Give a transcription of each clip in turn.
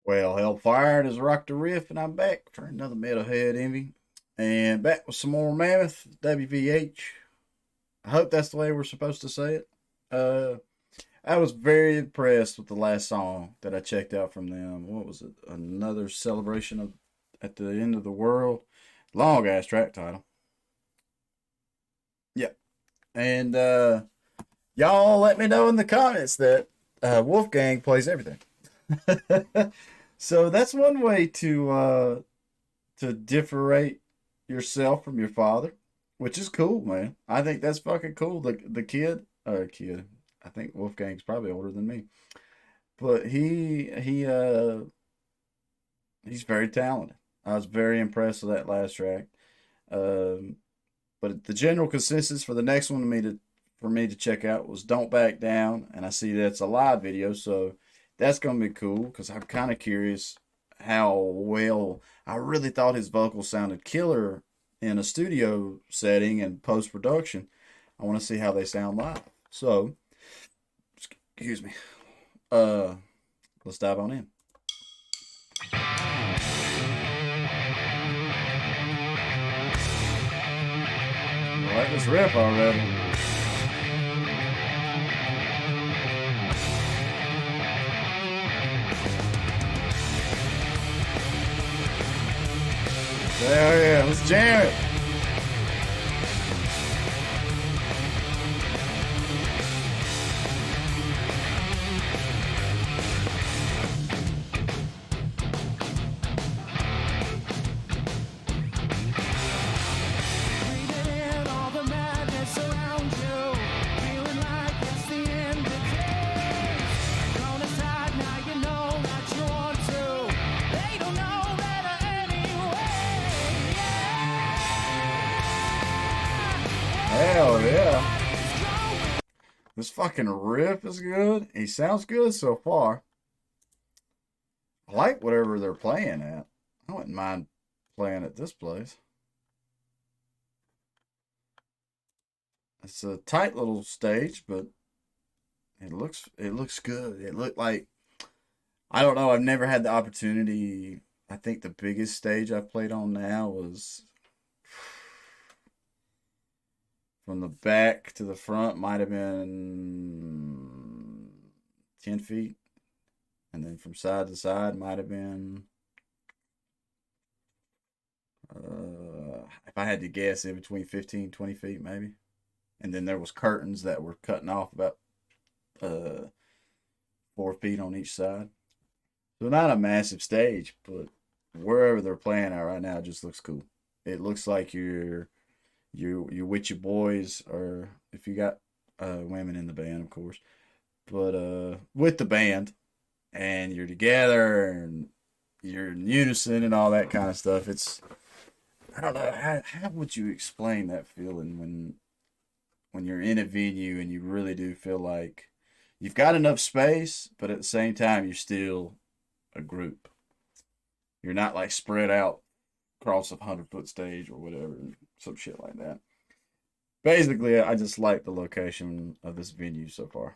Well, Hellfire, it is RockdaRiff, and I'm back for another Metalhead Envy. And back with some more Mammoth WVH. I hope that's the way we're supposed to say it. Uh, I was very impressed with the last song that I checked out from them. What was it? Another celebration of at the end of the world. Long ass track title. Yep. And y'all let me know in the comments that Wolfgang plays everything. So that's one way to differentiate yourself from your father, which is cool, man. I think that's fucking cool. The kid. I think Wolfgang's probably older than me, but he's very talented. I was very impressed with that last track. Um, but the general consensus for the next one for me to check out was "Don't Back Down," and I see that's a live video, so that's gonna be cool because I'm kind of curious how well. I really thought his vocals sounded killer in a studio setting and post production. I want to see how they sound live. So, excuse me. Uh, let's dive on in. I like this riff already. There, yeah, let's jam it. Hell yeah. This fucking riff is good. He sounds good so far. I like whatever they're playing at. I wouldn't mind playing at this place. It's a tight little stage, but it looks good. It looked like I don't know. I've never had the opportunity. I think the biggest stage I've played on now was from the back to the front might have been 10 feet, and then from side to side might have been if I had to guess, in between 15, 20 feet maybe. And then there was curtains that were cutting off about uh, 4 feet on each side. So not a massive stage, but wherever they're playing at right now, it just looks cool. It looks like you're with your boys, or if you got women in the band, of course. But with the band, and you're together, and you're in unison, and all that kind of stuff. It's I don't know how would you explain that feeling when you're in a venue and you really do feel like you've got enough space, but at the same time you're still a group. You're not like spread out across a 100 foot stage or whatever, some shit like that. Basically, I just like the location of this venue so far.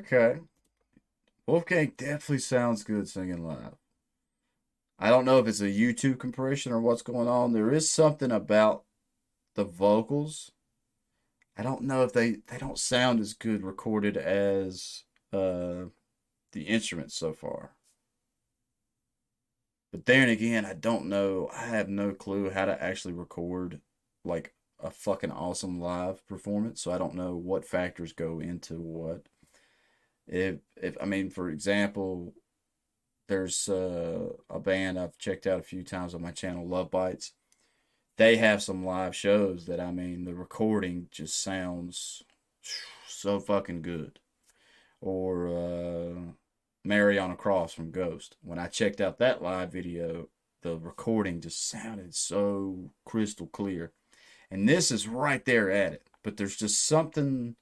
Okay. Wolfgang definitely sounds good singing live. I don't know if it's a YouTube compression or what's going on. There is something about the vocals. I don't know if they don't sound as good recorded as the instruments so far. But then again, I don't know. I have no clue how to actually record like a fucking awesome live performance. So I don't know what factors go into what. If I mean, for example, there's a band I've checked out a few times on my channel, Love Bites. They have some live shows that, I mean, the recording just sounds so fucking good. Or Mary on a Cross from Ghost. When I checked out that live video, the recording just sounded so crystal clear. And this is right there at it. But there's just something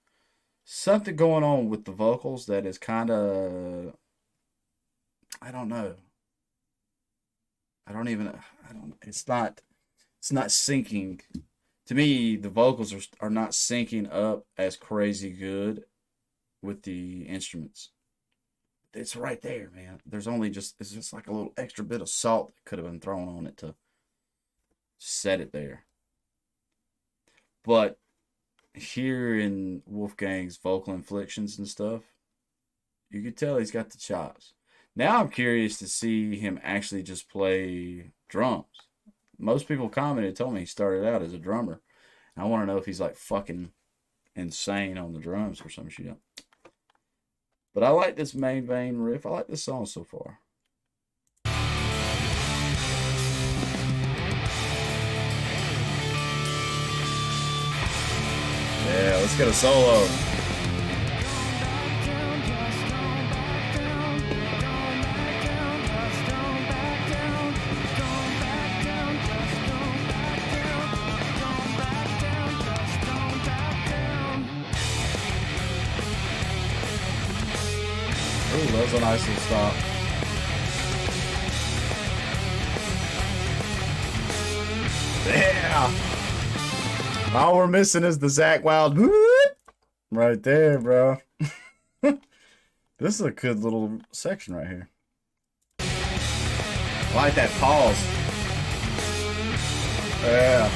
going on with the vocals that is kind of, I don't know. I don't, it's not syncing. To me, the vocals are not syncing up as crazy good with the instruments. It's right there, man. It's just like a little extra bit of salt that could have been thrown on it to set it there. But here in Wolfgang's vocal inflections and stuff, you could tell he's got the chops. Now I'm curious to see him actually just play drums. Most people commented, told me he started out as a drummer. I want to know if he's like fucking insane on the drums or some shit. But I like this main vein riff. I like this song so far. Yeah, let's get a solo. Ooh, that was a nice little stop. Yeah. All we're missing is the Zach Wild right there, bro. This is a good little section right here. I like that pause. Yeah.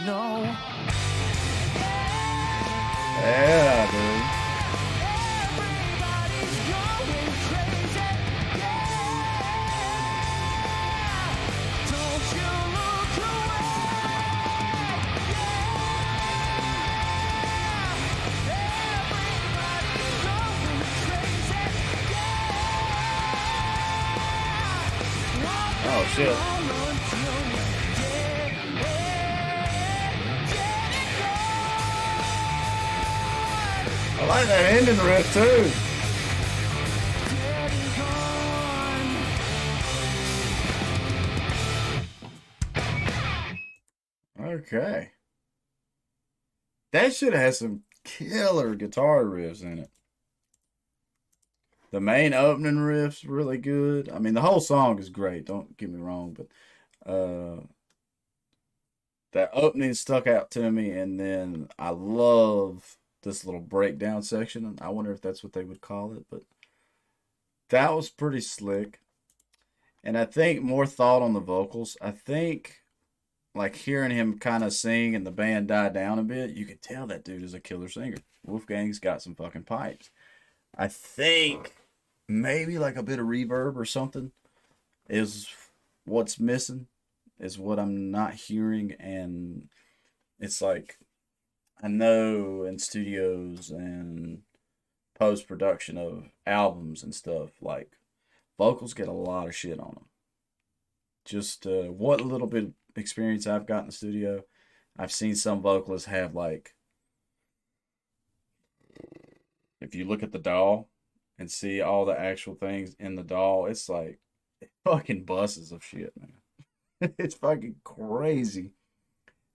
No. Yeah, dude. Everybody's going crazy. Yeah. Don't you look away. Yeah. Everybody's going crazy. Yeah. Oh shit. I like that ending riff too. Okay. That should have had some killer guitar riffs in it. The main opening riff's really good. I mean, the whole song is great. Don't get me wrong, but that opening stuck out to me, and then I love this little breakdown section. I wonder if that's what they would call it, but that was pretty slick. And I think more thought on the vocals. I think like hearing him kind of sing and the band die down a bit, you could tell that dude is a killer singer. Wolfgang's got some fucking pipes. I think maybe like a bit of reverb or something is what's missing, is what I'm not hearing. And it's like, I know in studios and post production of albums and stuff, like vocals get a lot of shit on them. Just what little bit of experience I've got in the studio, I've seen some vocalists have like, if you look at the DAW and see all the actual things in the DAW, it's like fucking buses of shit, man. It's fucking crazy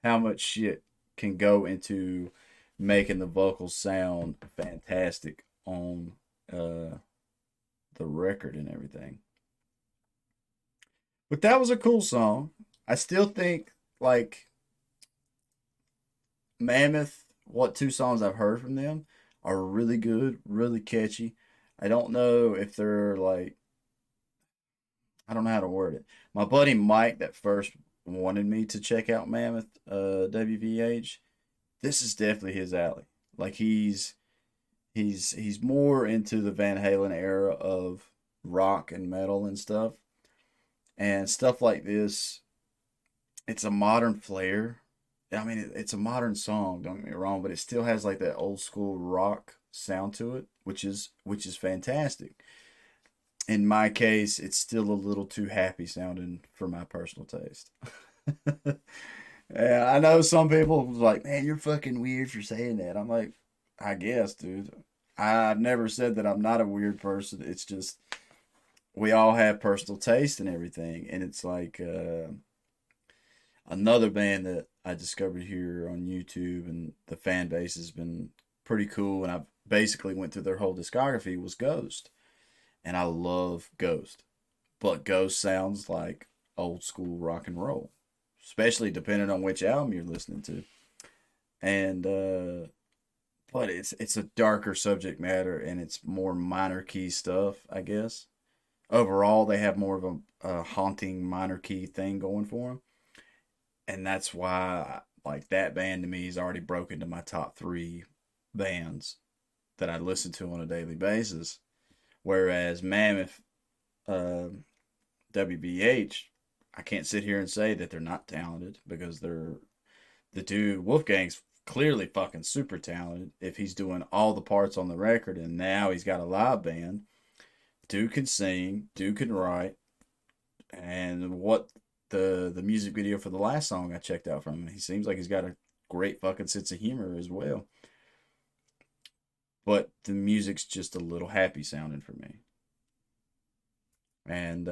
how much shit can go into making the vocals sound fantastic on the record and everything. But that was a cool song. I still think like Mammoth, what two songs I've heard from them are really good, really catchy. I don't know if they're like, I don't know how to word it. My buddy Mike that first wanted me to check out Mammoth WVH. This is definitely his alley. Like he's more into the Van Halen era of rock and metal and stuff. And stuff like this, it's a modern flair. I mean, it's a modern song, don't get me wrong, but it still has like that old school rock sound to it, which is fantastic. In my case, it's still a little too happy sounding for my personal taste. Yeah, I know some people was like, "Man, you're fucking weird for saying that." I'm like, "I guess, dude. I've never said that I'm not a weird person. It's just we all have personal taste and everything, and it's like another band that I discovered here on YouTube, and the fan base has been pretty cool. And I basically went through their whole discography was Ghost, and I love Ghost, but Ghost sounds like old school rock and roll, especially depending on which album you're listening to. And but it's a darker subject matter, and it's more minor key stuff, I guess. Overall, they have more of a haunting minor key thing going for them, and that's why like that band to me is already broken to my top three bands that I listen to on a daily basis. Whereas Mammoth, uh, WBH, I can't sit here and say that they're not talented because they're the dude Wolfgang's clearly fucking super talented. If he's doing all the parts on the record and now he's got a live band, dude can sing, dude can write, and what the music video for the last song I checked out from him, he seems like he's got a great fucking sense of humor as well. But the music's just a little happy sounding for me, and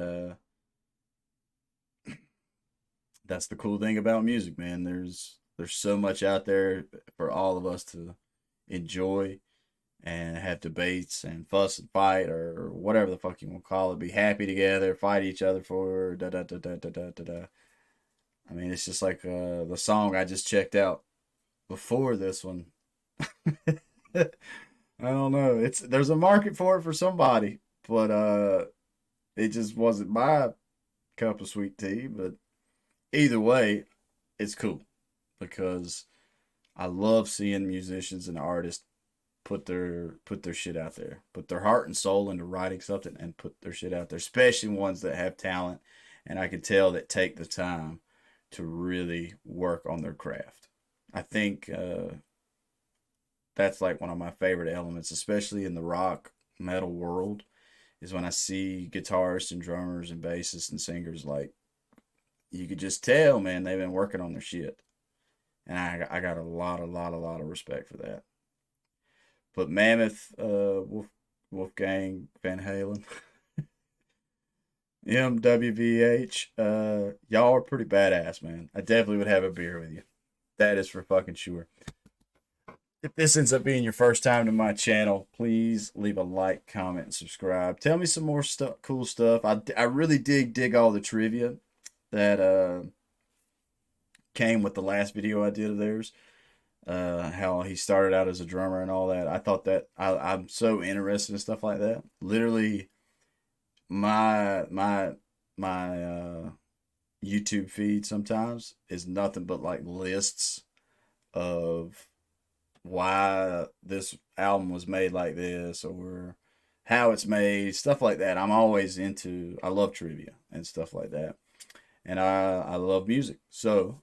that's the cool thing about music, man. There's so much out there for all of us to enjoy and have debates and fuss and fight or whatever the fuck you want to call it. Be happy together, fight each other for da da da da da da da da. I mean, it's just like the song I just checked out before this one. I don't know. It's there's a market for it for somebody, but it just wasn't my cup of sweet tea. But either way, it's cool because I love seeing musicians and artists put their shit out there, put their heart and soul into writing something and put their shit out there, especially ones that have talent and I can tell that take the time to really work on their craft. I think that's like one of my favorite elements, especially in the rock metal world, is when I see guitarists and drummers and bassists and singers like you could just tell, man, they've been working on their shit, and I got a lot of respect for that. But Mammoth, Wolfgang Van Halen, MWVH, y'all are pretty badass, man. I definitely would have a beer with you. That is for fucking sure. If this ends up being your first time to my channel, please leave a like, comment, and subscribe. Tell me some more stuff, cool stuff. I really dig all the trivia that came with the last video I did of theirs. How he started out as a drummer and all that. I thought that I'm so interested in stuff like that. Literally, my YouTube feed sometimes is nothing but like lists of why this album was made like this or how it's made, stuff like that. I'm always into. I love trivia and stuff like that, and I love music. So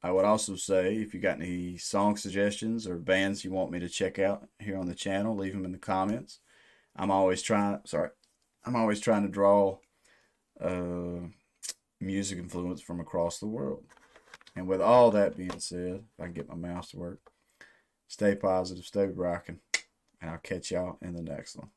I would also say if you got any song suggestions or bands you want me to check out here on the channel, leave them in the comments. I'm always trying. Sorry, I'm always trying to draw uh, music influence from across the world. And with all that being said, if I can get my mouse to work, stay positive, stay rocking, and I'll catch y'all in the next one.